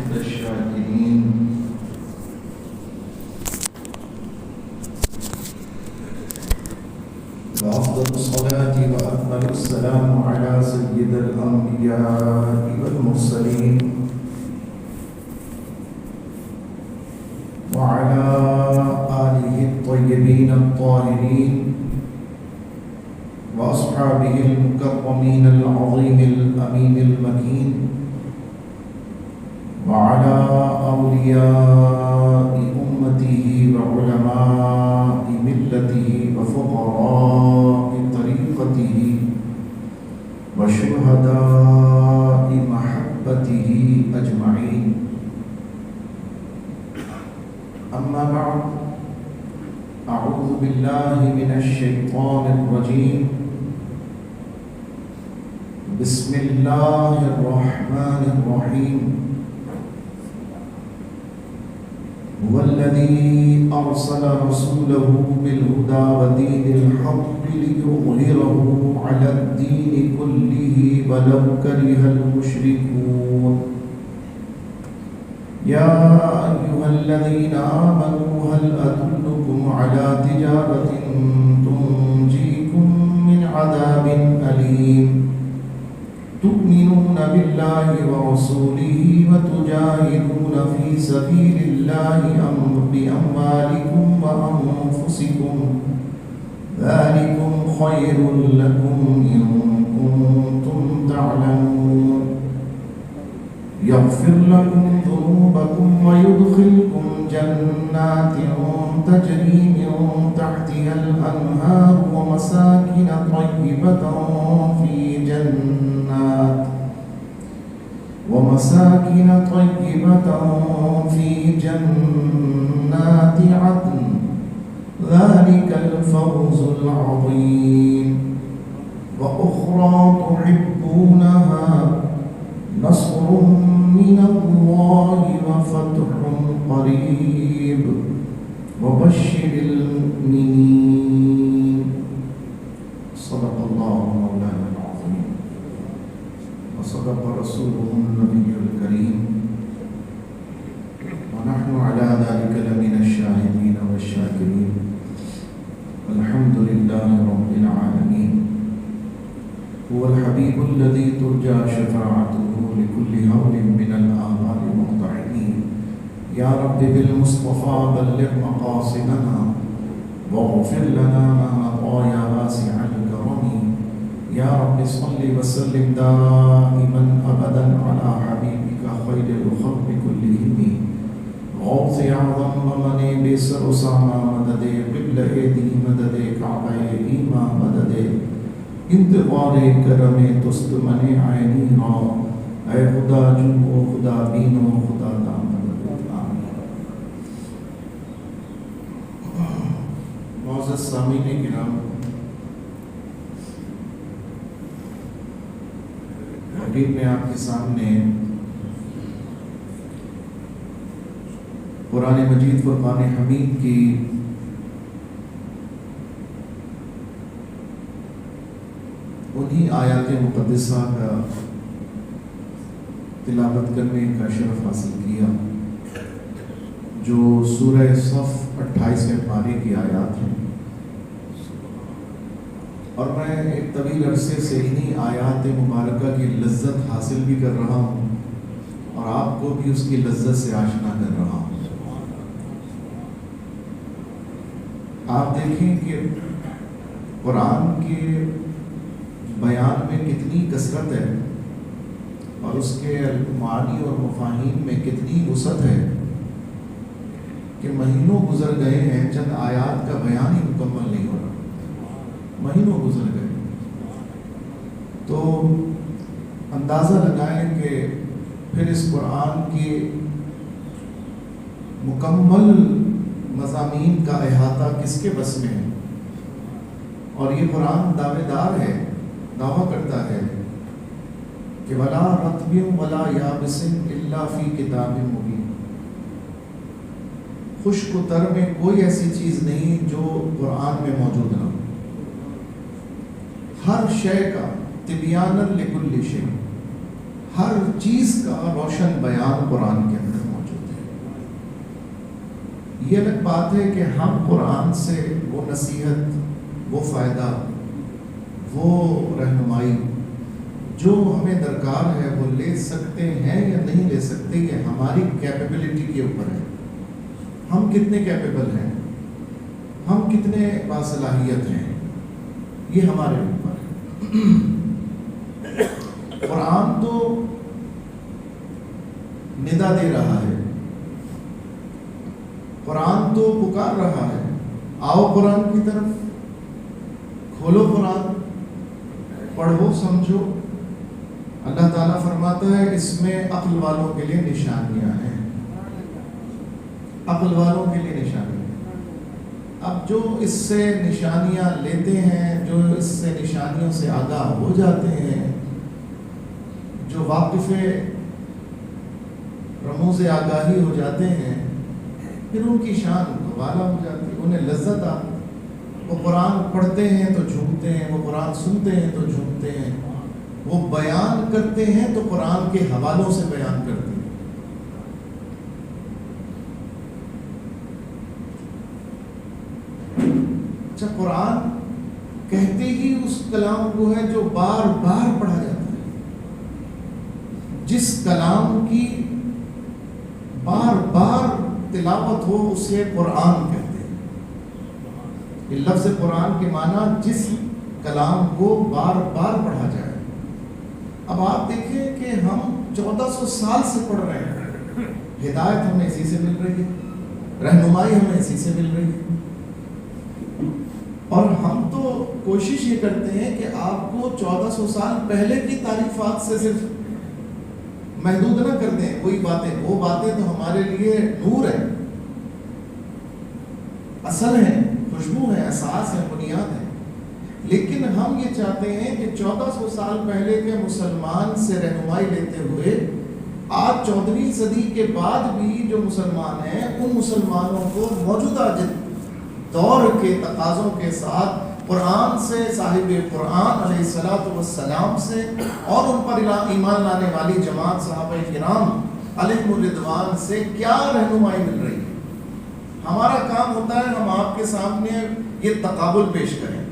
عند الشاكرين. وأفضل الصلاة وأكمل السلام على سيد الأنبياء والمرسلين وعلى آله الطيبين الطاهرين وأصحابه المكرمين العظيم الأمين المكين وعلى أولياء أمته وعلماء ملته وفقراء طريقته وشهداء محبته أجمعين. أما بعد، أعوذ بالله من الشيطان الرجيم. بسم الله الرحمن الرحيم. هو الذي أرسل رسوله بالهدى ودين الحق ليظهره على الدين كله ولو كره المشركون. يا أيها الذين آمنوا هل أدلكم على تجارة تنجيكم من عذاب أليم تؤمنون بالله ورسوله وتجاهدون في سبيل الله بأموالكم وأنفسكم ذلكم خير لكم إن كنتم تعلمون. يغفر لكم ذنوبكم ويدخلكم جنات تجري من تحتها الأنهار ومساكن طيبة في جنات عدن ذلك الفوز العظيم. وأخرى تحبونها نصر من الله وفتح قريب وبشر المؤمنين. صدق الله مولانا العظيم وصدق رسوله النبي الكريم ونحن على ذلك لمن الشاهدين والشاكرين. الحمد لله رب العالمين. هو الحبيب الذي ترجى شفاعته لكل هول من الآباء المقتحمين. يا رب بالمصطفى بلغ مقاصدنا واغفر لنا ما مضى يا واسع الكرم. يا رب صل وسلم دائما أبدا على حبيبك خير الخلق كلهم. غوث اعظم ومنی بسر اسامہ مدد قبلہ دی مدد کعبہ ایما مدد انتظار کرم تست من عینی ہو. اے خدا جو خدا بینو خدا دا مدد. آمین. معزز سامعین کرام، ابھی میں آپ کے سامنے قرآن مجید فرقان حمید کی انہی آیات مقدسہ کا تلاوت کرنے کا شرف حاصل کیا جو سورہ صف 28 پارے کی آیات ہیں، اور میں ایک طویل عرصے سے انہی آیات مبارکہ کی لذت حاصل بھی کر رہا ہوں اور آپ کو بھی اس کی لذت سے آشنا کر رہا ہوں. آپ دیکھیں کہ قرآن کے بیان میں کتنی کثرت ہے اور اس کے معانی اور مفاہیم میں کتنی وسعت ہے کہ مہینوں گزر گئے ہیں، چند آیات کا بیان ہی مکمل نہیں ہو رہا. مہینوں گزر گئے تو اندازہ لگائیں کہ پھر اس قرآن کی مکمل مضامین کا احاطہ کس کے بس میں ہے. اور یہ قرآن دعوے دار ہے، دعویٰ کرتا ہے کہ وَلَا رَطْبٍ وَلَا يَابِسٍ إِلَّا فِي كِتَابٍ مُبِينٍ. خشک و تر میں کوئی ایسی چیز نہیں جو قرآن میں موجود نہ ہو. ہر شے کا تبیانا لکل شے، ہر چیز کا روشن بیان قرآن کے اندر موجود ہے۔ یہ الگ بات ہے کہ ہم قرآن سے وہ نصیحت، وہ فائدہ، وہ رہنمائی جو ہمیں درکار ہے وہ لے سکتے ہیں یا نہیں لے سکتے، یہ ہماری کیپیبلٹی کے اوپر ہے۔ ہم کتنے کیپیبل ہیں، ہم کتنے باصلاحیت ہیں، یہ ہمارے اوپر ہے۔ قرآن تو ندا دے رہا ہے، قرآن تو پکار رہا ہے، آؤ قرآن کی طرف، کھولو قرآن، پڑھو، سمجھو۔ اللہ تعالیٰ فرماتا ہے اس میں عقل والوں کے لیے نشانیاں ہیں، عقل والوں کے لیے نشانیاں۔ اب جو اس سے نشانیاں لیتے ہیں، جو اس سے نشانیوں سے آگاہ ہو جاتے ہیں، جو واقف رموز آگاہی ہو جاتے ہیں، پھر ان کی شان دوبارہ ہو جاتی ہے، انہیں لذت آتی۔ وہ قرآن پڑھتے ہیں تو جھومتے ہیں، وہ قرآن سنتے ہیں تو جھومتے ہیں، وہ بیان کرتے ہیں تو قرآن کے حوالوں سے بیان کرتے ہیں۔ اچھا، قرآن کہتے ہی اس کلام کو ہے جو بار بار پڑھا جاتا ہے، جس کلام کی بار بار تلاوت ہو اسے قرآن کہتے ہیں۔ یہ لفظ قرآن کے معنی جس کلام کو بار بار پڑھا جائے۔ اب آپ دیکھیں کہ ہم 1400 سال سے پڑھ رہے ہیں، ہدایت ہمیں اسی سے مل رہی ہے، رہنمائی ہمیں اسی سے مل رہی ہے، اور ہم تو کوشش یہ کرتے ہیں کہ آپ کو 1400 سال پہلے کی تعریفات سے صرف محدود نہ کر دیں۔ وہی باتیں، وہ باتیں تو ہمارے لیے نور ہے، اصل ہے، خوشبو ہے، اساس ہے، بنیاد ہے، لیکن ہم یہ چاہتے ہیں کہ 1400 سال پہلے کے مسلمان سے رہنمائی لیتے ہوئے آج 14ویں صدی کے بعد بھی جو مسلمان ہیں ان مسلمانوں کو موجودہ دور کے تقاضوں کے ساتھ قرآن سے، صاحب قرآن علیہ الصلوۃ والسلام سے اور ان پر ایمان لانے والی جماعت صحابہ کرام علیہم الرضوان سے کیا رہنمائی مل رہی ہے۔ ہمارا کام ہوتا ہے ہم آپ کے سامنے یہ تقابل پیش کریں،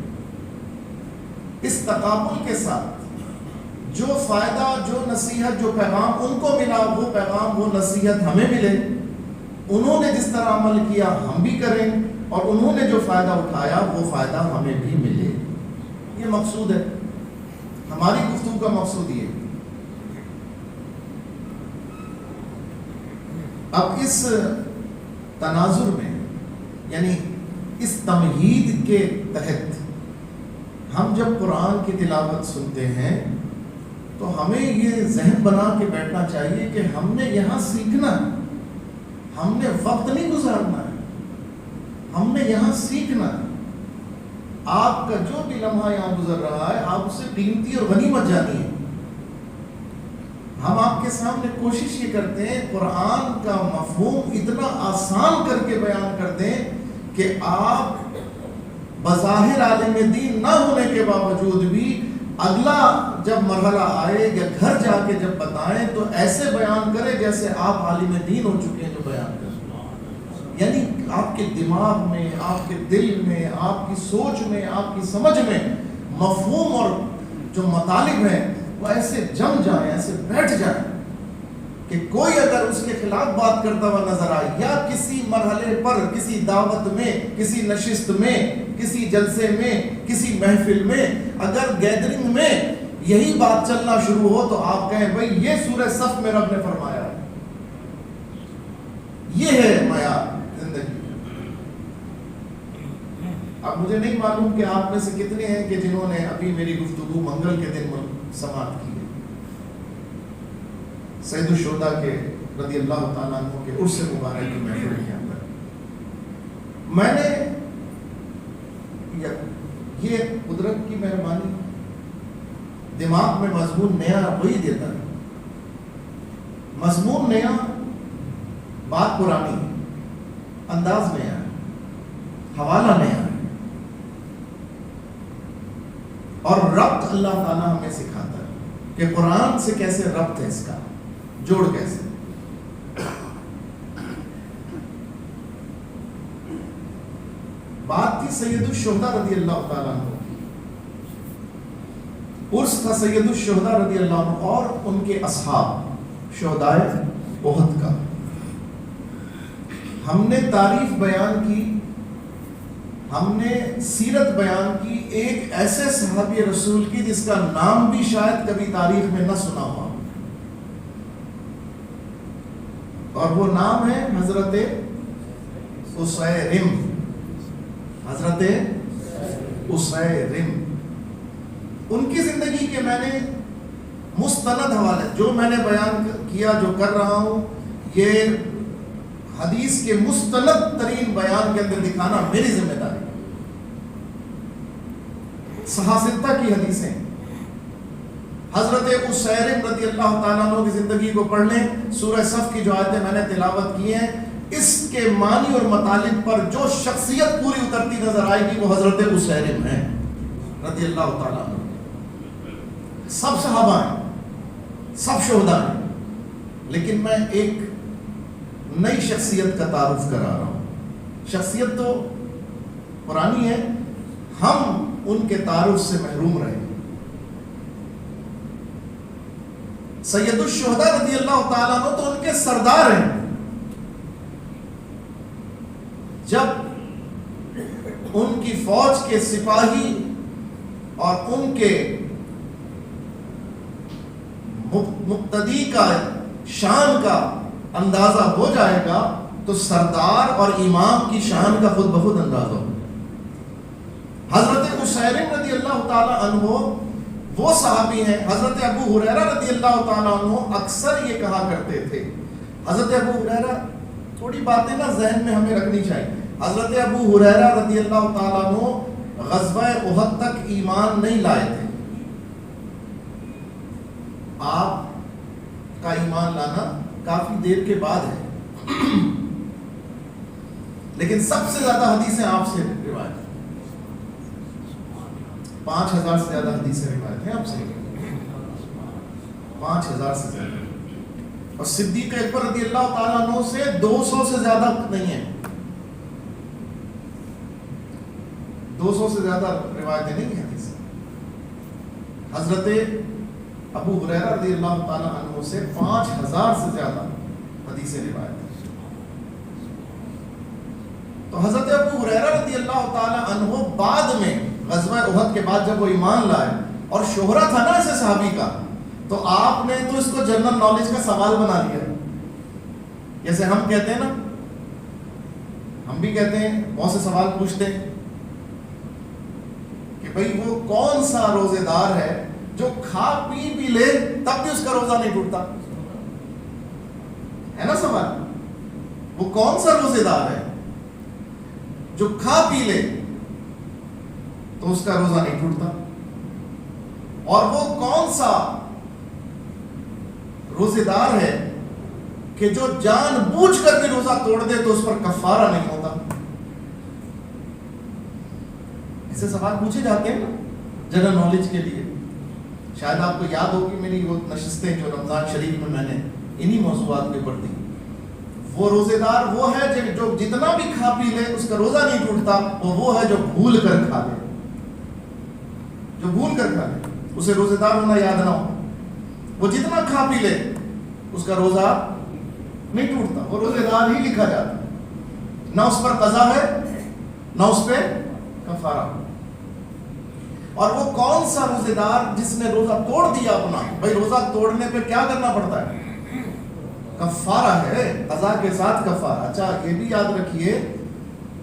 اس تقابل کے ساتھ جو فائدہ، جو نصیحت، جو پیغام ان کو ملا وہ پیغام، وہ نصیحت ہمیں ملے، انہوں نے جس طرح عمل کیا ہم بھی کریں، اور انہوں نے جو فائدہ اٹھایا وہ فائدہ ہمیں بھی ملے۔ یہ مقصود ہے، ہماری گفتگو کا مقصود یہ ہے۔ اب اس تناظر میں، یعنی اس تمہید کے تحت ہم جب قرآن کی تلاوت سنتے ہیں تو ہمیں یہ ذہن بنا کے بیٹھنا چاہیے کہ ہم نے یہاں سیکھنا ہے، ہم نے وقت نہیں گزارنا ہے، ہم نے یہاں سیکھنا ہے۔ آپ کا جو بھی لمحہ یہاں گزر رہا ہے آپ اسے قیمتی اور غنیمت جانیے۔ ہم آپ کے سامنے کوشش یہ کرتے ہیں قرآن کا مفہوم اتنا آسان کر کے بیان کر دیں کہ آپ بظاہر عالم دین نہ ہونے کے باوجود بھی اگلا جب مرحلہ آئے یا گھر جا کے جب بتائیں تو ایسے بیان کریں جیسے آپ عالم دین ہو چکے ہیں جو بیان کریں، یعنی آپ کے دماغ میں، آپ کے دل میں، آپ کی سوچ میں، آپ کی سمجھ میں مفہوم اور جو مطالب ہیں وہ ایسے جم جائیں، ایسے بیٹھ جائیں کہ کوئی اگر اس کے خلاف بات کرتا ہوا نظر آئے یا کسی مرحلے پر، کسی دعوت میں، کسی نشست میں، کسی جلسے میں، کسی محفل میں اگر گیدرنگ میں یہی بات چلنا شروع ہو تو آپ کہیں بھئی یہ سورہ صف میں رب نے فرمایا ہے، یہ ہے معیار زندگی۔ اب مجھے نہیں معلوم کہ آپ میں سے کتنے ہیں کہ جنہوں نے ابھی میری گفتگو منگل کے دن سماعت کی ہے، سید الشہداء کے رضی اللہ تعالیٰ عنہ کے عرس مبارک کی محفل کے اندر میں نے یہ قدرت کی مہربانی، دماغ میں مضمون نیا وہی دیتا ہے، مضمون نیا، بات پرانی، انداز نیا ہے، حوالہ نیا ہے، اور ربط اللہ تعالیٰ ہمیں سکھاتا ہے۔ کہ قرآن سے کیسے ربط ہے، اس کا جوڑ کیسے. بات تھی سید الشہداء رضی اللہ تعالیٰ عنہ، عرس تھا سید الشہداء رضی اللہ عنہ اور ان کے اصحاب شہداء احد کا. ہم نے تاریخ بیان کی، ہم نے سیرت بیان کی ایک ایسے صحابی رسول کی جس کا نام بھی شاید کبھی تاریخ میں نہ سنا ہوا، اور وہ نام ہے حضرت اسیرم. حضرت اسیرم. ان کی زندگی کے میں نے مستند حوالے جو میں نے بیان کیا، جو کر رہا ہوں، یہ حدیث کے مستند ترین بیان کے اندر دکھانا میری ذمہ داری. صحاستہ کی حدیثیں. حضرت اسیرم رضی اللہ تعالیٰ عنہ کی زندگی کو پڑھ لیں. سورہ صف کی جو آیتیں میں نے تلاوت کی ہیں، اس کے معنی اور مطالب پر جو شخصیت پوری اترتی نظر آئے گی وہ حضرت اسیرم ہیں رضی اللہ تعالیٰ عنہ. سب صحابہ ہیں، سب شہداء ہیں، لیکن میں ایک نئی شخصیت کا تعارف کرا رہا ہوں. شخصیت تو پرانی ہے، ہم ان کے تعارف سے محروم رہے. سید الشہداء رضی اللہ تعالیٰ عنہ تو ان کے سردار ہیں. جب ان کی فوج کے سپاہی اور ان کے مقتدی کا شان کا اندازہ ہو جائے گا تو سردار اور امام کی شان کا خود بخود اندازہ ہو. حضرت اسیرم رضی اللہ تعالی عنہ وہ صحابی ہیں. حضرت ابو ہریرہ رضی اللہ تعالی عنہ اکثر یہ کہا کرتے تھے. حضرت ابو ہریرہ، تھوڑی باتیں نا ذہن میں ہمیں رکھنی چاہیے. حضرت ابو ہریرہ رضی اللہ تعالی عنہ غزوہ احد تک ایمان نہیں لائے تھے. آپ کا ایمان لانا کافی دیر کے بعد ہے، لیکن سب سے زیادہ حدیثیں آپ سے روایت، 5000 سے زیادہ حدیثیں روایت ہیں آپ سے، 5000 سے زیادہ. اور صدیق اکبر رضی اللہ تعالیٰ عنہ سے 200 سے زیادہ نہیں ہے، 200 سے زیادہ روایتیں نہیں ہیں حدیث. حضرت ابو ہریرہ رضی اللہ تعالیٰ عنہ سے 5000 سے زیادہ حدیثیں روایت ہیں. تو حضرت ابو ہریرہ رضی اللہ تعالیٰ عنہ بعد میں غزوہ احد کے بعد جب وہ ایمان لائے اور شہرت تھا نا ایسے صحابی کا، تو آپ نے تو اس کو جنرل نالج کا سوال بنا لیا. جیسے ہم کہتے ہیں نا، ہم بھی کہتے ہیں، بہت سے سوال پوچھتے ہیں کہ بھئی وہ کون سا روزے دار ہے جو کھا پی بھی لے تب بھی اس کا روزہ نہیں ٹوٹتا؟ ہے نا سوال. وہ کون سا روزے دار ہے جو کھا پی لے تو اس کا روزہ نہیں ٹوٹتا؟ اور وہ کون سا روزے دار ہے کہ جو جان بوجھ کر بھی روزہ توڑ دے تو اس پر کفارہ نہیں ہوتا؟ ایسے سوال پوچھے جاتے ہیں نا جنرل نالج کے لیے. شاید آپ کو یاد ہوگی میری وہ نشستیں جو رمضان شریف میں نے انہی موضوعات پہ پڑھ دی. وہ روزے دار وہ ہے جو جتنا بھی کھا پی لے اس کا روزہ نہیں ٹوٹتا. وہ ہے جو بھول کر کھا لے، جو بھول کر کھا لے، اسے روزے دار ہونا یاد نہ ہو. وہ جتنا کھا پی لے اس کا روزہ نہیں ٹوٹتا، وہ روزے دار ہی لکھا جاتا. نہ اس پر قضا ہے نہ اس پہ کفارہ. اور وہ کون سا روزے دار جس نے روزہ توڑ دیا اپنا؟ بھائی روزہ توڑنے پہ کیا کرنا پڑتا ہے؟ کفارہ ہے، قضا کے ساتھ کفارہ. اچھا یہ بھی یاد رکھیے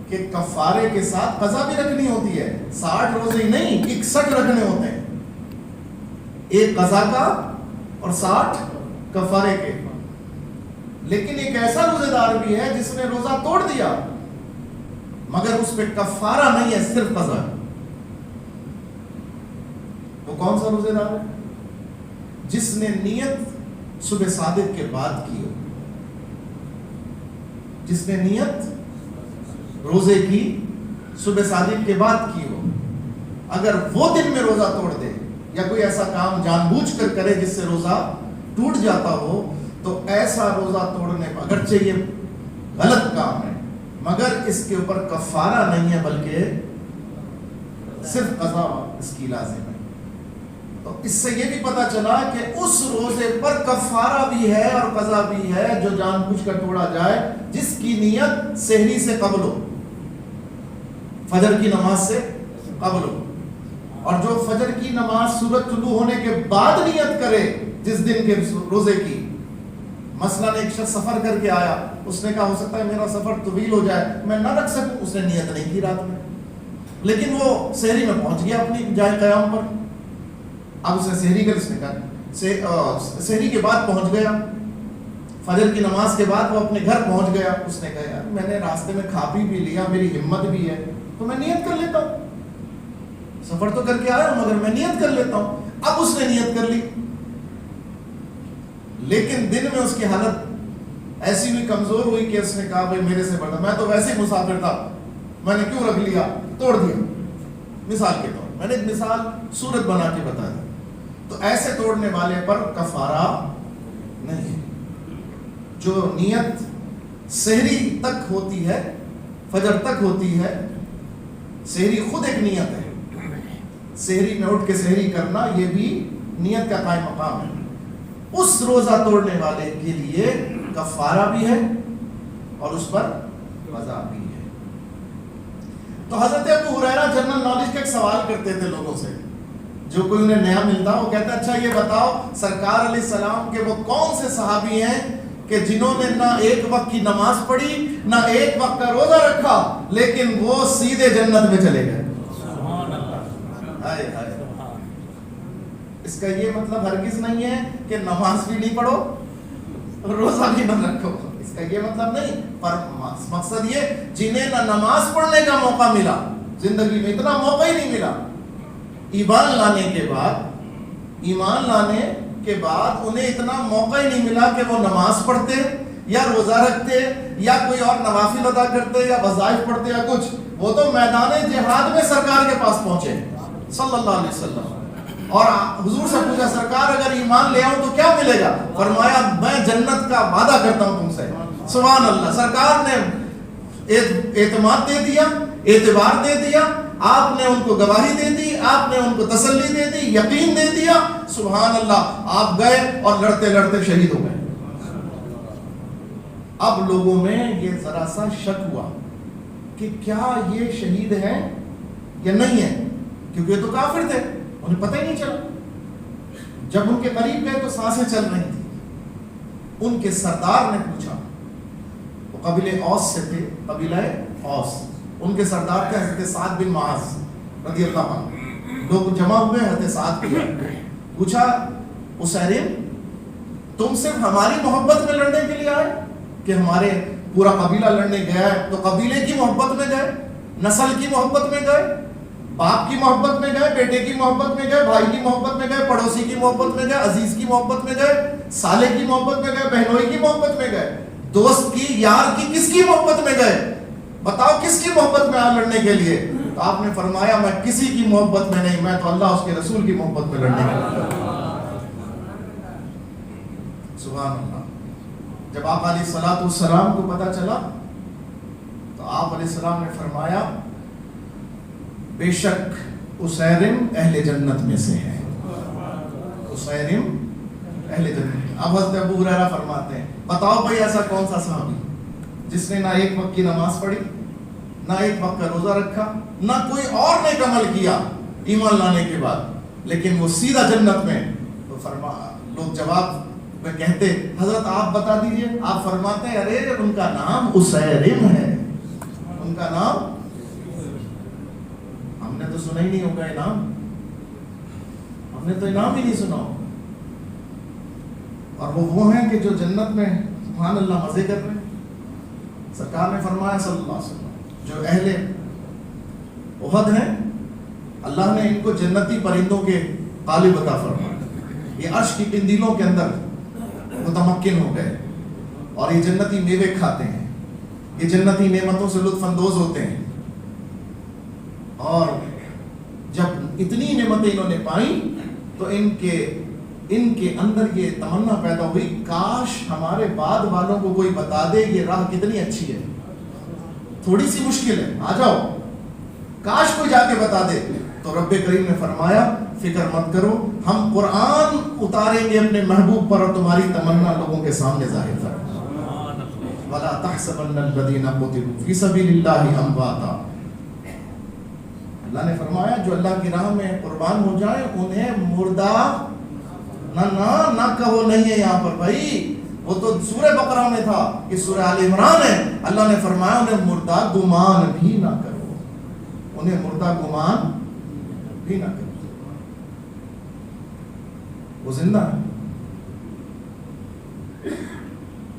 کہ کفارے کے ساتھ قضا بھی رکھنی ہوتی ہے. 60 روزے ہی نہیں، 61 رکھنے ہوتے ہیں، ایک قضا کا اور 60 کفارے کے. لیکن ایک ایسا روزے دار بھی ہے جس نے روزہ توڑ دیا مگر اس پہ کفارہ نہیں ہے، صرف قضا ہے. وہ کون سا روزے دار ہے؟ جس نے نیت صبح صادق کے بعد کی ہو، جس نے نیت روزے کی صبح صادق کے بعد کی ہو. اگر وہ دن میں روزہ توڑ دے یا کوئی ایسا کام جان بوجھ کر کرے جس سے روزہ ٹوٹ جاتا ہو، تو ایسا روزہ توڑنے پر اگرچہ یہ غلط کام ہے مگر اس کے اوپر کفارہ نہیں ہے بلکہ صرف قضا اس کی لازم ہے۔ تو اس سے یہ بھی پتا چلا کہ اس روزے پر کفارہ بھی ہے اور قضا بھی ہے جو جان بوجھ کر توڑا جائے، جس کی نیت سحری سے قبل ہو، فجر کی نماز سے قبل ہو، اور جو فجر کی نماز سورج طلوع ہونے کے بعد نیت کرے جس دن کے روزے کی۔ مثلا ایک شخص سفر کر کے آیا، اس نے کہا ہو سکتا ہے میرا سفر طویل ہو جائے، میں نہ رکھ سکوں، اس نے نیت نہیں کی رات میں، لیکن وہ سحری میں پہنچ گیا اپنی جائے قیام پر۔ اب اس نے سحری کر، اس نے کہا سحری کے بعد پہنچ گیا، فجر کی نماز کے بعد وہ اپنے گھر پہنچ گیا، اس نے کہا یار میں نے راستے میں کھا پی بھی لیا، میری ہمت بھی ہے تو میں نیت کر لیتا ہوں، سفر تو کر کے آیا ہوں مگر میں نیت کر لیتا ہوں۔ اب اس نے نیت کر لی، لیکن دن میں اس کی حالت ایسی ہوئی کمزور ہوئی کہ اس نے کہا بھائی میرے سے بڑا، میں تو ویسے ہی مسافر تھا، میں نے کیوں رکھ لیا، توڑ دیا۔ مثال کے طور میں نے ایک مثال صورت بنا کے بتایا، تو ایسے توڑنے والے پر کفارہ نہیں۔ جو نیت سحری تک ہوتی ہے، فجر تک ہوتی ہے، سحری خود ایک نیت ہے، سحری میں اٹھ کے سحری کرنا یہ بھی نیت کا قائم مقام ہے، اس روزہ توڑنے والے کے لیے کفارہ بھی ہے اور اس پر قضا بھی ہے۔ تو حضرت ابو ہریرہ جنرل نالج کا ایک سوال کرتے تھے لوگوں سے، جو کوئی انہیں نیا ملتا وہ کہتا ہے اچھا یہ بتاؤ سرکار علیہ السلام کے وہ کون سے صحابی ہیں کہ جنہوں نے نہ ایک وقت کی نماز پڑھی نہ ایک وقت کا روزہ رکھا لیکن وہ سیدھے جنت میں چلے گئے؟ اس کا یہ مطلب ہرگز نہیں ہے کہ نماز بھی نہیں پڑھو روزہ بھی نہ رکھو، اس کا یہ مطلب نہیں، پر مقصد یہ جنہیں نہ نماز پڑھنے کا موقع ملا، زندگی میں اتنا موقع ہی نہیں ملا، ایمان لانے کے بعد انہیں اتنا موقع ہی نہیں ملا کہ وہ نماز پڑھتے یا روزہ رکھتے یا کوئی اور نوافل ادا کرتے یا وظائف پڑھتے یا کچھ، وہ تو میدان جہاد میں سرکار کے پاس پہنچے صلی اللہ علیہ وسلم، اور حضور سے پوچھا سرکار اگر ایمان لے آؤں تو کیا ملے گا؟ فرمایا میں جنت کا وعدہ کرتا ہوں تم سے۔ سبحان اللہ، سرکار نے اعتماد دے دیا، اعتبار دے دیا، آپ نے ان کو گواہی دے دی، آپ نے ان کو تسلی دے دی، یقین دے دیا، سبحان اللہ، آپ گئے اور لڑتے لڑتے شہید ہو گئے۔ اب لوگوں میں یہ ذرا سا شک ہوا کہ کیا یہ شہید ہیں یا نہیں ہے، کیونکہ یہ تو کافر تھے، انہیں پتہ ہی نہیں چلا، جب ان کے قریب گئے تو سانسیں چل رہی تھی۔ ان کے سردار نے پوچھا، وہ قبیلہ اوس سے تھے، قبیلہ اوس، ان کے سردار تھے حضرت سعد بن معاذ رضی اللہ عنہ، لوگ جمع ہوئے، حضرت سعد کی پوچھا اسیرم تم صرف ہماری محبت میں لڑنے کے لیے آئے کہ ہمارے پورا قبیلہ لڑنے گیا ہے تو قبیلے کی محبت میں گئے، نسل کی محبت میں گئے، باپ کی محبت میں گئے، بیٹے کی محبت میں گئے، بھائی کی محبت میں گئے، پڑوسی کی محبت میں گئے، عزیز کی محبت میں گئے، سالے کی محبت میں گئے، بہنوئی کی محبت میں گئے، دوست کی، یار کی، کس کی محبت میں گئے؟ بتاؤ کس کی محبت میں آ لڑنے کے لیے؟ تو آپ نے فرمایا میں کسی کی محبت میں نہیں، میں تو اللہ اس کے رسول کی محبت میں لڑنے کے لیے۔ سبحان اللہ۔ جب آپ علیہ الصلوۃ والسلام کو پتہ چلا تو آپ علیہ السلام نے فرمایا بے شک اسیرم اہل جنت میں سے ہے، اسیرم اہل جنت۔ اب حضرت ابو ہریرہ فرماتے ہیں بتاؤ بھائی ایسا کون سا صحابی جس نے نہ ایک وقت کی نماز پڑھی، نہ ایک وقت کا روزہ رکھا، نہ کوئی اور نیک عمل کیا ایمان لانے کے بعد، لیکن وہ سیدھا جنت میں؟ تو لوگ جواب میں کہتے حضرت آپ بتا دیجئے، آپ فرماتے ہیں ارے ان کا نام اسیرم ہے، ان کا نام ہم نے تو سنا ہی نہیں ہوگا، انعام ہم نے تو انعام ہی نہیں سنا ہوگا، اور وہ ہیں کہ جو جنت میں سبحان اللہ مزے کر رہے ہیں۔ سرکار نے فرمایا صلی اللہ علیہ وسلم جو اہل احد ہیں اللہ نے ان کو جنتی پرندوں کے قالب عطا فرمایا، یہ عرش کی قندیلوں کے اندر متمکن ہو گئے اور یہ جنتی میوے کھاتے ہیں، یہ جنتی نعمتوں سے لطف اندوز ہوتے ہیں، اور جب اتنی نعمتیں انہوں نے پائیں تو ان کے اندر یہ تمنا پیدا ہوئی، کاش ہمارے بعد والوں کو کوئی بتا دے یہ راہ کتنی اچھی ہے، تھوڑی سی مشکل ہے، آ جاؤ، کاش کوئی جا کے بتا دے۔ تو رب کریم نے فرمایا فکر مت کرو، ہم قرآن اتاریں گے اپنے محبوب پر اور تمہاری تمنا لوگوں کے سامنے ظاہر کریں۔ وَلَا تَحْسَبَنَّ الَّذِينَ قُتِلُوا فِي سَبِيلِ اللَّهِ أَمْوَاتًا، اللہ نے فرمایا جو اللہ کی راہ میں قربان ہو جائیں انہیں مردہ نہ کہو، نہیں ہے یہاں پر بھائی، وہ تو سورہ بقرہ میں تھا، یہ سورہ آل عمران ہے۔ اللہ نے فرمایا انہیں مردہ گمان بھی نہ کرو، انہیں مردہ گمان بھی نہ کرو، وہ زندہ ہے،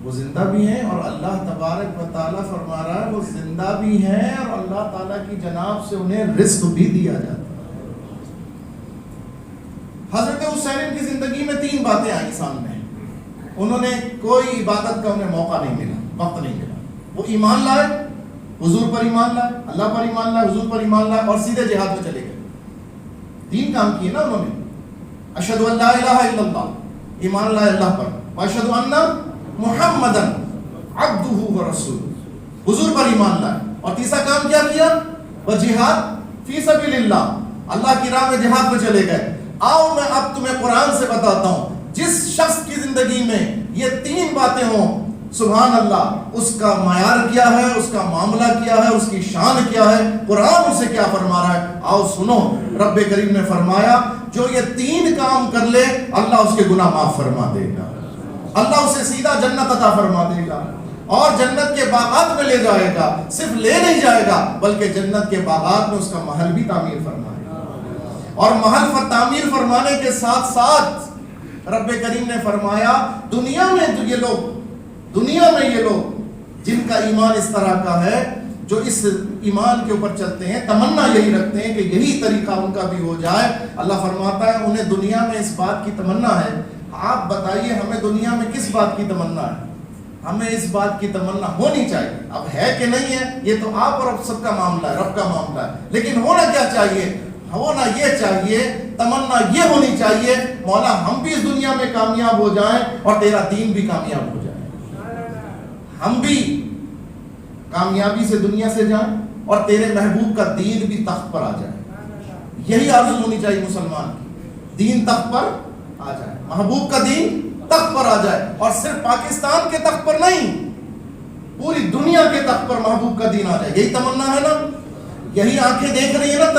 وہ زندہ بھی ہیں، اور اللہ تبارک و تعالیٰ فرما رہا ہے وہ زندہ بھی ہیں اور اللہ تعالیٰ کی جناب سے انہیں رزق بھی دیا جاتا ہے۔ حضرت حسین کی زندگی میں 3 باتیں آئی سامنے، انہوں نے کوئی عبادت کا انہیں موقع نہیں ملا، وقت نہیں ملا، وہ ایمان لائے، حضور پر ایمان لائے، اللہ پر ایمان لائے، حضور پر ایمان لائے، اور سیدھے جہاد میں چلے گئے۔ 3 کام کیے نا انہوں نے، اشہد ان لا الہ الا اللہ، ایمان لائے اللہ پر، واشہد ان محمد عبدہ ورسولہ، حضور پر ایمان لائے، اور تیسرا کام کیا کیا؟ وجہاد فی سبیل اللہ، اللہ کی راہ میں جہاد میں چلے گئے۔ آؤ میں اب تمہیں قرآن سے بتاتا ہوں، جس شخص کی زندگی میں یہ 3 باتیں ہوں، سبحان اللہ، اس کا معیار کیا ہے، اس کا معاملہ کیا ہے، اس کی شان کیا ہے، قرآن اسے کیا فرما رہا ہے۔ آؤ سنو، رب کریم نے فرمایا جو یہ 3 کام کر لے اللہ اس کے گناہ معاف فرما دے گا، اللہ اسے سیدھا جنت عطا فرما دے گا، اور جنت کے باغات میں لے جائے گا، صرف لے نہیں جائے گا بلکہ جنت کے باغات میں اس کا محل بھی تعمیر فرمائے گا، اور محل تعمیر فرمانے کے ساتھ ساتھ رب کریم نے فرمایا دنیا میں یہ لوگ جن کا ایمان اس طرح کا ہے، جو اس ایمان کے اوپر چلتے ہیں، تمنا یہی رکھتے ہیں کہ یہی طریقہ ان کا بھی ہو جائے، اللہ فرماتا ہے انہیں دنیا میں اس بات کی تمنا ہے۔ آپ بتائیے ہمیں دنیا میں کس بات کی تمنا ہے؟ ہمیں اس بات کی تمنا ہونی چاہیے، اب ہے کہ نہیں ہے یہ تو آپ اور سب کا معاملہ ہے، رب کا معاملہ ہے، لیکن ہونا کیا چاہیے؟ ہونا یہ چاہیے، تمنا یہ ہونی چاہیے، مولا ہم بھی اس دنیا میں کامیاب ہو جائیں اور تیرا دین بھی کامیاب ہو جائے، ہم بھی کامیابی سے دنیا سے جائیں اور تیرے محبوب کا دین بھی تخت پر آ جائے۔ یہی آرزو ہونی چاہیے مسلمان کی، دین تخت پر آ جائے، محبوب کا دین تخت پر آ جائے، اور صرف پاکستان کے تخت پر نہیں، پوری دنیا کے تخت پر محبوب کا دین آ جائے۔ یہی تمنا ہے نا، یہی آنکھیں دیکھ رہی ہیں نا،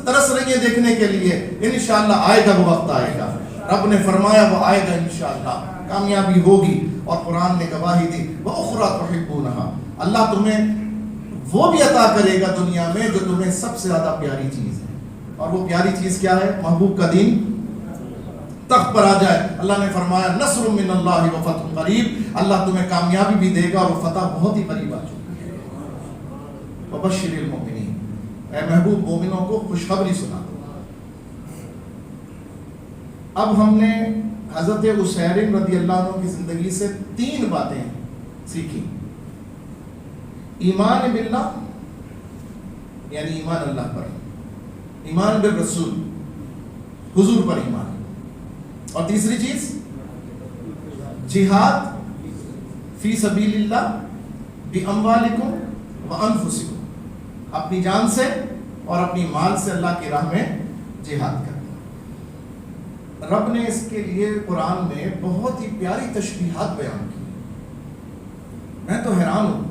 ترس رہی ہیں دیکھنے کے لیے۔ انشاءاللہ آئے گا، وہ وقت آئے گا، رب نے فرمایا وہ آئے گا، انشاءاللہ کامیابی ہوگی، اور قرآن نے گواہی دی وَأُخْرَى تُحِبُّونَهَا، اللہ تمہیں وہ بھی عطا کرے گا دنیا میں جو تمہیں سب سے زیادہ پیاری چیز ہے، اور وہ پیاری چیز کیا ہے؟ محبوب کا دین تخت پر آ جائے۔ اللہ نے فرمایا نصر من اللہ وفتح قریب، اللہ تمہیں کامیابی بھی دے گا اور وہ فتح بہت ہی قریب آ چکی ہے۔ وبشر المؤمنین، اے محبوب مومنوں کو خوشخبری سنا دو۔ اب ہم نے حضرت عسیر رضی اللہ عنہ کی زندگی سے 3 باتیں سیکھی۔ ایمان باللہ یعنی ایمان اللہ پر، ایمان بالرسول حضور پر ایمان، اور تیسری چیز جہاد فی سبیل اللہ باموالکم وانفسکم، اپنی جان سے اور اپنی مال سے اللہ کی راہ میں جہاد کرنا۔ رب نے اس کے لیے قرآن میں بہت ہی پیاری تشبیہات بیان کی، میں تو حیران ہوں۔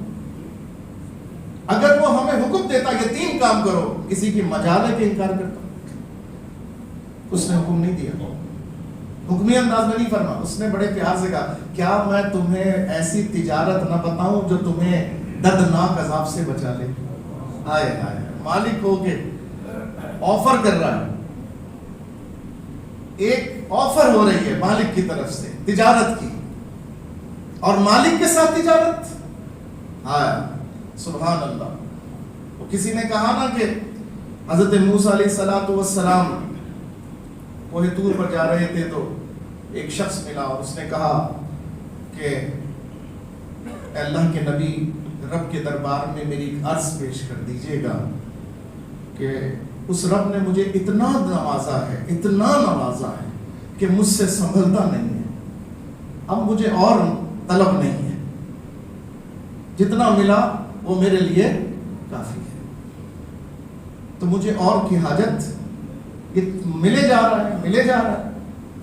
اگر وہ ہمیں حکم دیتا یہ 3 کام کرو، کسی کی مجال ہے کہ انکار کرتا؟ اس نے حکم نہیں دیا، حکمی انداز میں نہیں فرما، اس نے بڑے پیار سے کہا کیا میں تمہیں ایسی تجارت نہ بتاؤں جو تمہیں دردناک عذاب سے بچا لے؟ آئے آئے مالک ہو کے آفر کر رہا ہے، ایک آفر ہو رہی ہے مالک کی طرف سے تجارت کی، اور مالک کے ساتھ تجارت۔ آیا سبحان اللہ۔ وہ کسی نے کہا نا کہ حضرت موسیٰ علیہ السلام کوہ طور پر جا رہے تھے تو ایک شخص ملا اور اس نے کہا کہ اے اللہ کے نبی، رب کے دربار میں میری ایک عرض پیش کر دیجئے گا کہ اس رب نے مجھے اتنا نوازا ہے، اتنا نوازا ہے کہ مجھ سے سنبھلتا نہیں ہے، اب مجھے اور طلب نہیں ہے، جتنا ملا وہ میرے لیے کافی ہے، تو مجھے اور کی حاجت، یہ ملے جا رہا ہے،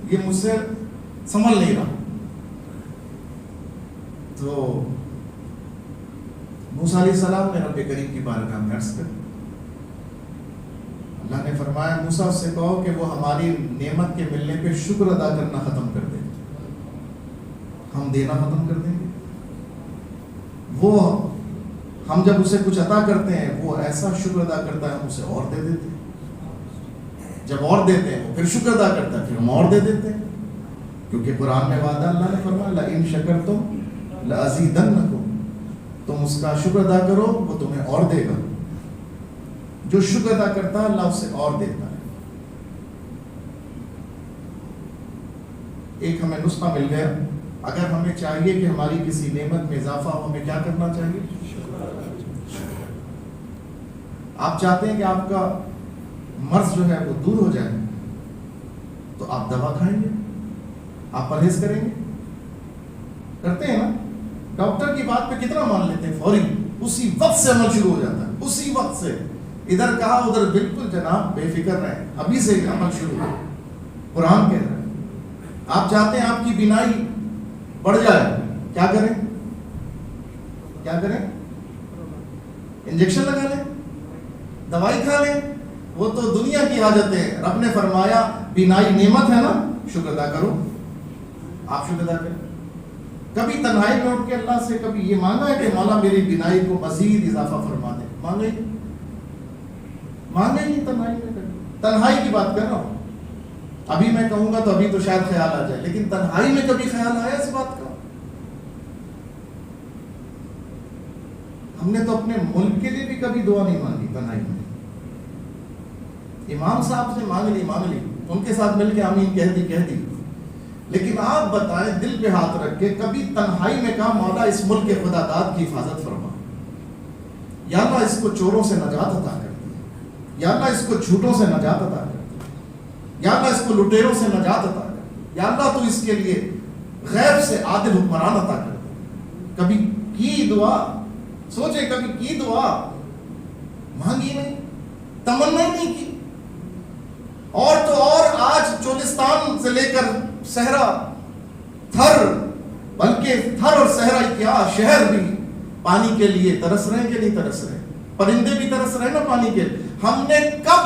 یہ مجھ سے سنبھل نہیں رہا۔ تو موسیٰ علیہ السلام نے رب کریم کی بارگاہ میں عرض کر، اللہ نے فرمایا موسیٰ سے کہو کہ وہ ہماری نعمت کے ملنے پہ شکر ادا کرنا ختم کر دے، ہم دینا ختم کر دیں گے۔ وہ ہم جب اسے کچھ عطا کرتے ہیں وہ ایسا شکر ادا کرتا ہے، ہم اسے اور دے دیتے ہیں، جب اور دیتے ہیں وہ پھر شکر ادا کرتا ہے، پھر ہم اور دے دیتے ہیں، کیونکہ قرآن میں وعدہ اللہ نے فرمایا لَإِن شَكَرْتُمْ لَأَزِيدَنَّكُمْ، تم اس کا شکر ادا کرو وہ تمہیں اور دے گا، جو شکر ادا کرتا ہے اللہ اسے اور دیتا ہے۔ ایک ہمیں نسخہ مل گیا، اگر ہمیں چاہیے کہ ہماری کسی نعمت میں اضافہ ہو، ہمیں کیا کرنا چاہیے؟ آپ چاہتے ہیں کہ آپ کا مرض جو ہے وہ دور ہو جائے، تو آپ دوا کھائیں گے، آپ پرہیز کریں گے، کرتے ہیں نا؟ ڈاکٹر کی بات پہ کتنا مان لیتے ہیں، فوری اسی وقت سے عمل شروع ہو جاتا ہے، اسی وقت سے، ادھر کہا ادھر بالکل جناب بے فکر رہیں، ابھی سے عمل شروع ہو۔ قرآن کہہ رہا ہے آپ چاہتے ہیں آپ کی بینائی بڑھ جائے، کیا کریں؟ انجیکشن لگا لیں، دوائی کھا لیں، وہ تو دنیا کی حاجت ہے۔ رب نے فرمایا بینائی نعمت ہے نا، شکر ادا کرو، آپ شکر ادا کریں۔ کبھی تنہائی میں اٹھ کے اللہ سے کبھی یہ مانگا ہے کہ مولا میری بینائی کو مزید اضافہ فرما دے؟ مانگے نہیں تنہائی میں کبھی، تنہائی کی بات کر رہا ہوں، ابھی میں کہوں گا تو ابھی تو شاید خیال آ جائے، لیکن تنہائی میں کبھی خیال آیا اس بات کا؟ ہم نے تو اپنے ملک کے لیے بھی کبھی دعا نہیں مانگی تنہائی میں، امام صاحب سے مانگ لی، ان کے ساتھ مل کے آمین کہہ دی، لیکن آپ بتائیں دل پہ ہاتھ رکھ کے کبھی تنہائی میں کہا مولا اس ملک کے خدا داد کی حفاظت فرما، یا اللہ اس کو چوروں سے نجات عطا کر دے، یا اللہ اس کو جھوٹوں سے نجات عطا کر دے، یا اللہ اس کو لٹیروں سے نجات عطا کر دے، یا اللہ تو اس کے لیے غیب سے عادل حکمران عطا کر دے۔ کبھی کی دعا، سوچے کبھی کی دعا، مانگی نہیں، تمنا ہی نہیں کی۔ اور تو اور آج چولستان سے لے کر صحرا، تھر، بلکہ تھر اور صحرا کیا شہر بھی پانی کے لیے ترس رہے ہیں کہ نہیں ترس رہے؟ پرندے بھی ترس رہے ہیں نا پانی کے لیے۔ ہم نے کب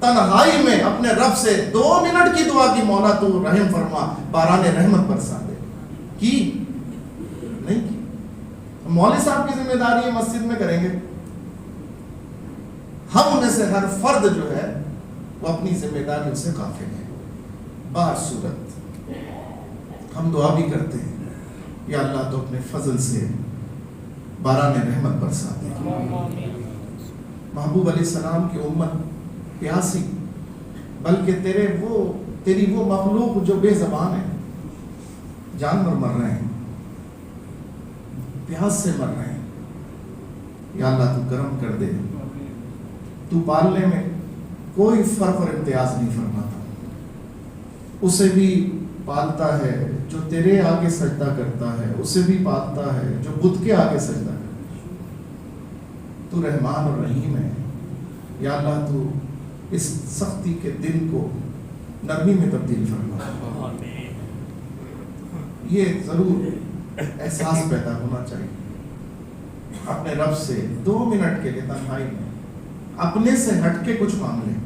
تنہائی میں اپنے رب سے 2 منٹ کی دعا کی مولا تو رحم فرما، باران رحمت برسا دے؟ کی نہیں کی۔ مولوی صاحب کی ذمہ داری ہے مسجد میں کریں گے، ہم میں سے ہر فرد جو ہے وہ اپنی ذمہ داریوں سے غافل ہے۔ باہر صورت ہم دعا بھی کرتے ہیں یا اللہ تو اپنے فضل سے باران رحمت برسا دے۔ محبوب علیہ السلام کی امت پیاسی، بلکہ تیری وہ مخلوق جو بے زبان ہے، جانور مر رہے ہیں، پیاس سے مر رہے ہیں، یا اللہ تو کرم کر دے، تو پالنے میں کوئی فرق اور امتیاز نہیں فرماتا، اسے بھی پالتا ہے جو تیرے آگے سجدہ کرتا ہے، اسے بھی پالتا ہے جو بت کے آگے سجدہ کرتا ہے، تو رحمان اور رحیم ہے، یا اللہ تو اس سختی کے دن کو نرمی میں تبدیل فرما۔ یہ ضرور احساس پیدا ہونا چاہیے، اپنے رب سے 2 منٹ کے لیے تنہائی میں اپنے سے ہٹ کے کچھ مانگ لیں،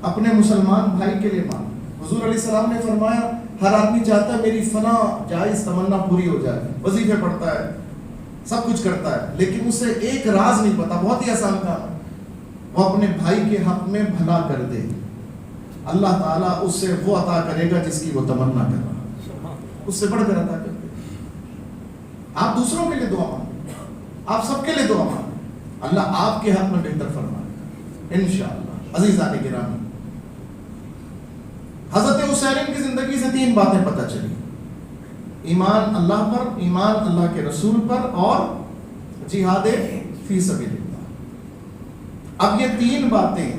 اپنے مسلمان بھائی کے لیے مانگ۔ حضور علیہ السلام نے فرمایا ہر آدمی چاہتا ہے میری فلاں جائز تمنا پوری ہو جائے، وظیفے پڑھتا ہے، سب کچھ کرتا ہے، لیکن اسے ایک راز نہیں پتا، بہت ہی آسان کام ہے، وہ اپنے بھائی کے حق میں بھلا کر دے، اللہ تعالیٰ اسے وہ عطا کرے گا جس کی وہ تمنا کر رہا، اس سے بڑھ کر عطا کر دے۔ آپ دوسروں کے لیے دعا مانگیں، آپ سب کے لیے دعا مانگیں، اللہ آپ کے حق میں بہتر فرمائے گا انشاءاللہ۔ عزیزان گرامی، حضرت حسین کی زندگی سے 3 باتیں پتہ چلی: ایمان اللہ پر، ایمان اللہ کے رسول پر، اور جہاد فی سبیل اللہ۔ اب یہ 3 باتیں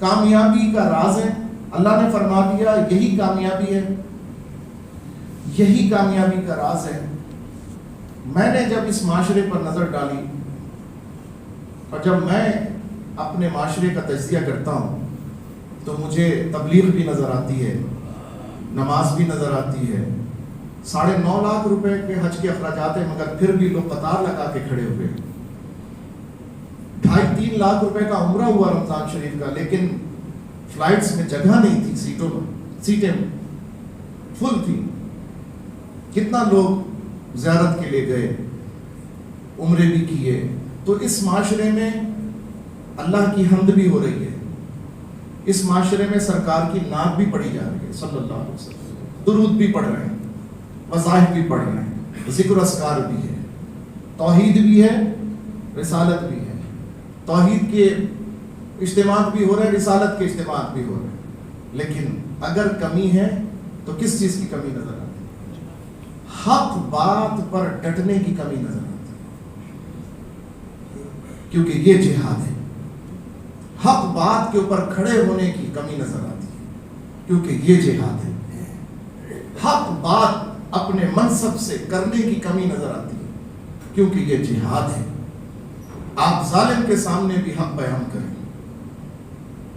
کامیابی کا راز ہیں، اللہ نے فرما دیا یہی کامیابی ہے، یہی کامیابی کا راز ہے۔ میں نے جب اس معاشرے پر نظر ڈالی اور جب میں اپنے معاشرے کا تجزیہ کرتا ہوں تو مجھے تبلیغ بھی نظر آتی ہے، نماز بھی نظر آتی ہے، 9.5 لاکھ روپے کے حج کے اخراجات ہیں مگر پھر بھی لوگ قطار لگا کے کھڑے ہوئے، 2.5-3 لاکھ روپے کا عمرہ ہوا رمضان شریف کا، لیکن فلائٹس میں جگہ نہیں تھی، سیٹیں فل تھی۔ کتنا لوگ زیارت کے لیے گئے، عمرے بھی کیے۔ تو اس معاشرے میں اللہ کی حمد بھی ہو رہی ہے، اس معاشرے میں سرکار کی نعت بھی پڑھی جا رہی ہے صلی اللہ علیہ وسلم، درود بھی پڑھ رہے ہیں، وظائف بھی پڑھ رہے ہیں، ذکر اذکار بھی ہے، توحید بھی ہے، رسالت بھی ہے، توحید کے اجتماعات بھی ہو رہے ہیں، رسالت کے اجتماعات بھی ہو رہے ہیں، لیکن اگر کمی ہے تو کس چیز کی کمی نظر آتی ہے؟ حق بات پر ڈٹنے کی کمی نظر آتی ہے، کیونکہ یہ جہاد ہے۔ حق بات کے اوپر کھڑے ہونے کی کمی نظر آتی ہے، کیونکہ یہ جہاد ہے۔ حق بات اپنے منصب سے کرنے کی کمی نظر آتی ہے، کیونکہ یہ جہاد ہے۔ آپ ظالم کے سامنے بھی حق بیان کریں،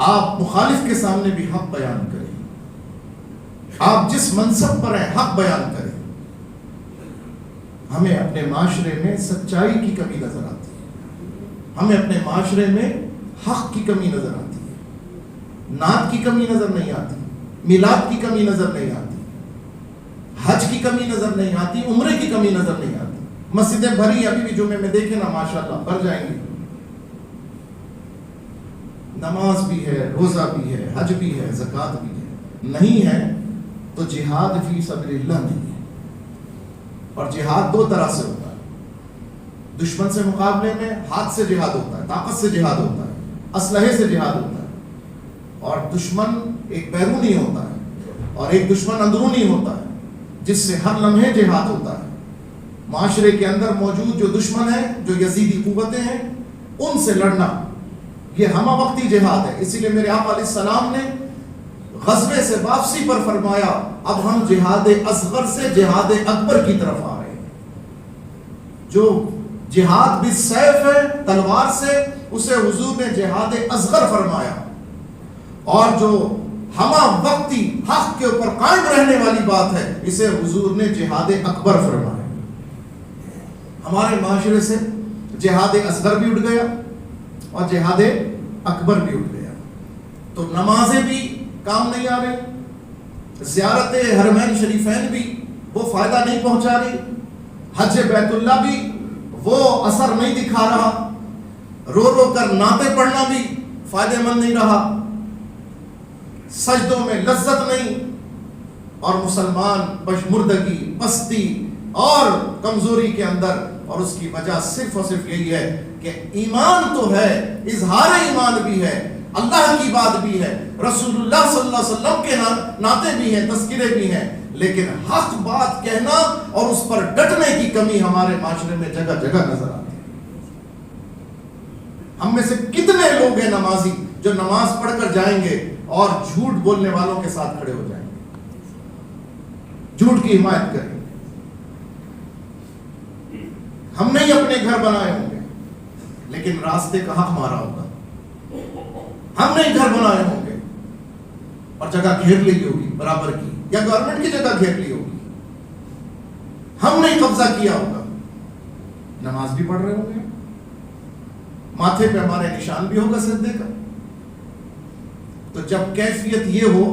آپ مخالف کے سامنے بھی حق بیان کریں، آپ جس منصب پر ہیں حق بیان کریں۔ ہمیں اپنے معاشرے میں سچائی کی کمی نظر آتی ہے، ہمیں اپنے معاشرے میں حق کی کمی نظر آتی ہے، نعت کی کمی نظر نہیں آتی، میلاد کی کمی نظر نہیں آتی، حج کی کمی نظر نہیں آتی، عمرے کی کمی نظر نہیں آتی۔ مسجدیں بھری، ابھی بھی جمعے میں دیکھیں نا ماشاءاللہ بھر جائیں گے، نماز بھی ہے، روزہ بھی ہے، حج بھی ہے، زکوٰۃ بھی ہے۔ نہیں ہے تو جہاد فی سبیل اللہ نہیں ہے۔ اور جہاد 2 طرح سے ہوتا ہے، دشمن سے مقابلے میں ہاتھ سے جہاد ہوتا ہے، طاقت سے جہاد ہوتا ہے، اسلحے سے جہاد ہوتا ہے، اور دشمن ایک بیرونی ہوتا ہے اور ایک دشمن اندرونی ہوتا ہے جس سے ہر لمحے جہاد ہوتا ہے۔ معاشرے کے اندر موجود جو دشمن ہیں، جو یزیدی قوتیں ہیں، ان سے لڑنا یہ ہمہ وقتی جہاد ہے۔ اسی لیے میرے آقا علیہ السلام نے غزوے سے واپسی پر فرمایا اب ہم جہاد اصغر سے جہاد اکبر کی طرف آ رہے ہیں۔ جو جہاد بالسیف ہے، تلوار سے، اسے حضور نے جہاد اصغر فرمایا، اور جو ہمہ وقتی حق کے اوپر قائم رہنے والی بات ہے اسے حضور نے جہاد اکبر فرمایا۔ ہمارے معاشرے سے جہاد اصغر بھی اٹھ گیا اور جہاد اکبر بھی اٹھ گیا، تو نمازیں بھی کام نہیں آ رہی، زیارت حرمین شریفین بھی وہ فائدہ نہیں پہنچا رہی، حج بیت اللہ بھی وہ اثر نہیں دکھا رہا، رو رو کر نعتیں پڑھنا بھی فائدہ مند نہیں رہا، سجدوں میں لذت نہیں، اور مسلمان پشمردگی، پستی اور کمزوری کے اندر، اور اس کی وجہ صرف اور صرف یہی ہے کہ ایمان تو ہے، اظہار ایمان بھی ہے، اللہ کی بات بھی ہے، رسول اللہ صلی اللہ علیہ وسلم کے نعتیں بھی ہیں، تذکرے بھی ہیں، لیکن حق بات کہنا اور اس پر ڈٹنے کی کمی ہمارے معاشرے میں جگہ جگہ نظر آتی ہے۔ ہم میں سے کتنے لوگ ہیں نمازی جو نماز پڑھ کر جائیں گے اور جھوٹ بولنے والوں کے ساتھ کھڑے ہو جائیں گے، جھوٹ کی حمایت کریں گے۔ ہم نہیں اپنے گھر بنائے ہوں گے لیکن راستے کا حق ہمارا ہوگا، ہم نہیں گھر بنائے ہوں گے اور جگہ گھیر لی ہوگی برابر کی، یا گورنمنٹ کی جگہ گھیر لی ہوگی، ہم نہیں قبضہ کیا ہوگا، نماز بھی پڑھ رہے ہوں گے، ماتھے پہ ہمارے نشان بھی ہوگا سجدے کا۔ تو جب کیفیت یہ ہو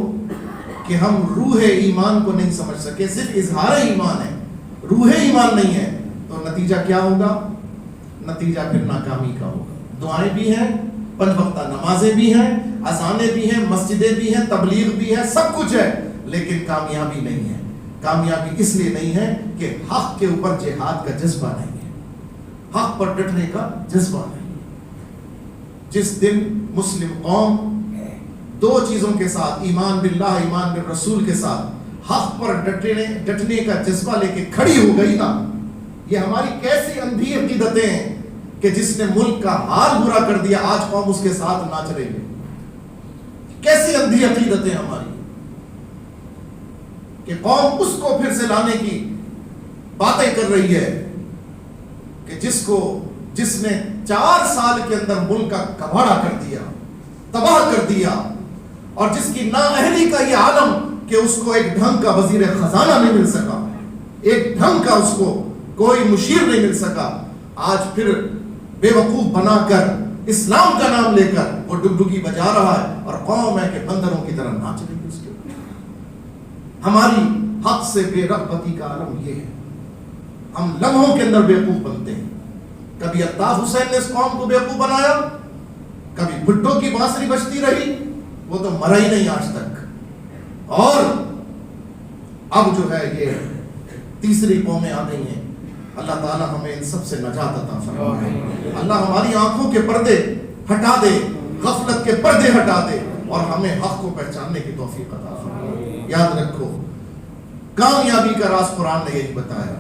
کہ ہم روح ایمان کو نہیں سمجھ سکے، صرف اظہار ایمان ہے، روح ایمان نہیں ہے، تو نتیجہ کیا ہوگا؟ نتیجہ پھر ناکامی کا ہوگا۔ دعائیں بھی ہیں، 5 وقتہ نمازیں بھی ہیں، اذانیں بھی ہیں، مسجدیں بھی ہیں، تبلیغ بھی ہے، سب کچھ ہے، لیکن کامیابی نہیں ہے۔ کامیابی اس لیے نہیں ہے کہ حق کے اوپر جہاد کا جذبہ نہیں ہے، حق پر ڈٹنے کا جذبہ نہیں ہے۔ جس دن مسلم قوم 2 چیزوں کے ساتھ، ایمان باللہ، ایمان بالرسول کے ساتھ حق پر ڈٹنے کا جذبہ لے کے کھڑی ہو گئی نا، یہ ہماری کیسی اندھی عقیدتیں ہیں کہ جس نے ملک کا حال برا کر دیا آج قوم اس کے ساتھ ناچ رہی ہے۔ کیسی اندھی عقیدتیں ہماری کہ قوم اس کو پھر سے لانے کی باتیں کر رہی ہے کہ جس نے 4 سال کے اندر ملک کا کباڑہ کر دیا، تباہ کر دیا، اور جس کی نااہلی کا یہ عالم کہ اس کو ایک ڈھنگ کا وزیر خزانہ نہیں مل سکا، ایک ڈھنگ کا اس کو کوئی مشیر نہیں مل سکا، آج پھر بے وقوف بنا کر اسلام کا نام لے کر وہ ڈگڈگی بجا رہا ہے اور قوم ہے کہ بندروں کی طرح ناچ رہی ہے اس کے اوپر۔ ہماری حق سے بے رغبتی کا عالم یہ ہے، ہم لمحوں کے اندر بیوقوف بنتے ہیں۔ کبھی الطاف حسین نے اس قوم کو بیوقوف بنایا، کبھی بھٹو کی بانسری بجتی رہی، وہ تو مرا ہی نہیں آج تک، اور اب جو ہے یہ تیسری قومیں آ گئی ہیں۔ اللہ تعالیٰ ہمیں ان سب سے نجات عطا فرمائے، اللہ ہماری آنکھوں کے پردے ہٹا دے، غفلت کے پردے ہٹا دے، اور ہمیں حق کو پہچاننے کی توفیق عطا فرمائے۔ یاد رکھو، کامیابی کا راز قرآن نے یہی بتایا،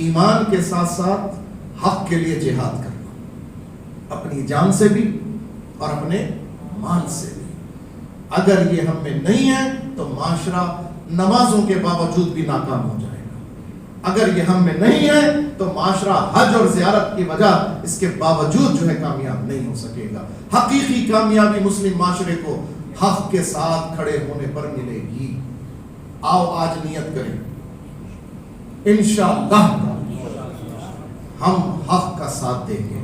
ایمان کے ساتھ ساتھ حق کے لیے جہاد کرنا، اپنی جان سے بھی اور اپنے مال سے بھی۔ اگر یہ ہم میں نہیں ہے تو معاشرہ نمازوں کے باوجود بھی ناکام ہو جائے گا، اگر یہ ہم میں نہیں ہے تو معاشرہ حج اور زیارت کی وجہ اس کے باوجود جو ہے کامیاب نہیں ہو سکے گا۔ حقیقی کامیابی مسلم معاشرے کو حق کے ساتھ کھڑے ہونے پر ملے گی۔ آؤ آج نیت کریں، انشاءاللہ ہم حق کا ساتھ دیں گے،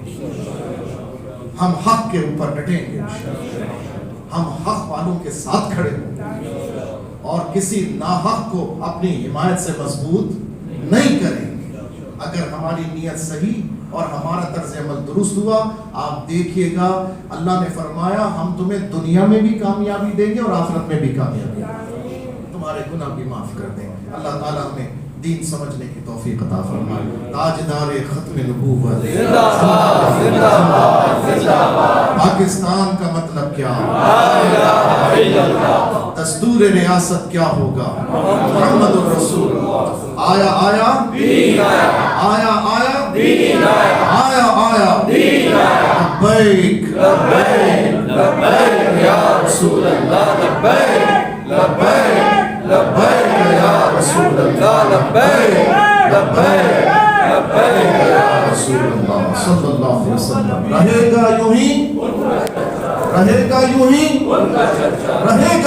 ہم حق کے اوپر ڈٹیں گے، ہم حق والوں کے ساتھ کھڑے ہوں گے اور کسی ناحق کو اپنی حمایت سے مضبوط نہیں کریں گے۔ اگر ہماری نیت صحیح اور ہمارا طرز عمل درست ہوا، آپ دیکھیے گا اللہ نے فرمایا ہم تمہیں دنیا میں بھی کامیابی دیں گے اور آخرت میں بھی کامیابی دیں گے، تمہارے گناہ بھی معاف کر دیں گے۔ اللہ تعالیٰ ہمیں دین سمجھنے کی توفیق عطا فرمائے۔ تاجدار ختم نبوت، پاکستان کا مطلب کیا، دستور ریاست کیا ہوگا، محمد الرسول آیا آیا آیا آیا آیا آیا لبیک لبیک یا رسول اللہ، لبیک لبیک لبیک یا رسول اللہ، لبیک لبیک لبیک یا رسول اللہ صلی اللہ علیہ وسلم۔ رہے گا یوں ہی، رہے گا یوں ہی، رہے گا